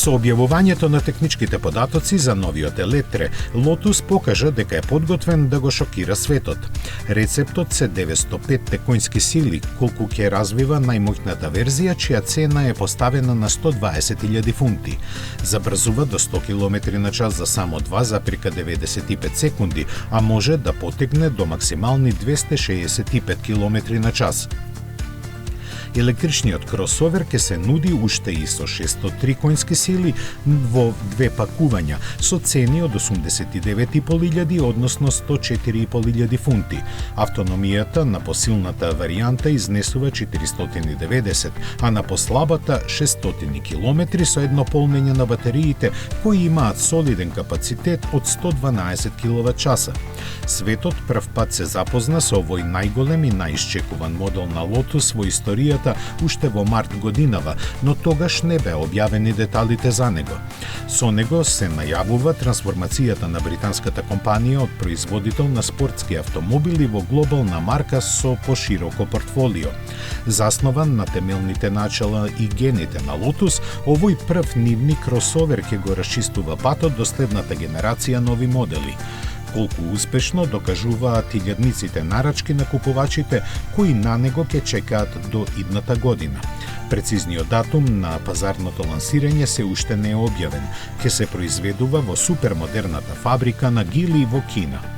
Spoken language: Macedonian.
Со објавувањето на техничките податоци за новиот Елетре, Lotus покажа дека е подготвен да го шокира светот. Рецептот се 905 конски сили, колку ќе развива најмоќната верзија, чија цена е поставена на 120.000 фунти. Забрзува до 100 км на час за само 2,95 секунди, а може да потегне до максимални 265 км на час. Електричниот кросовер ќе се нуди уште и со 603 конски сили во две пакувања, со цени од 89.500, односно 104.500 фунти. Автономијата на посилната варијанта изнесува 490, а на послабата 600 км со едно полнење на батериите, кои имаат солиден капацитет од 112 кWh. Светот прв пат се запозна со овој најголем и најисчекуван модел на Lotus во историјата уште во март годинава, но тогаш не беа објавени деталите за него. Со него се најавува трансформацијата на британската компанија од производител на спортски автомобили во глобална марка со пошироко портфолио. Заснован на темелните начала и гените на Lotus, овој прв нивни кросовер ќе го расчистува патот до следната генерација нови модели. Колку успешно докажуваат илјадниците нарачки на купувачите кои на него ќе чекаат до идната година. Прецизниот датум на пазарното лансирање се уште не е објавен. Ќе се произведува во супермодерната фабрика на Гили во Кина.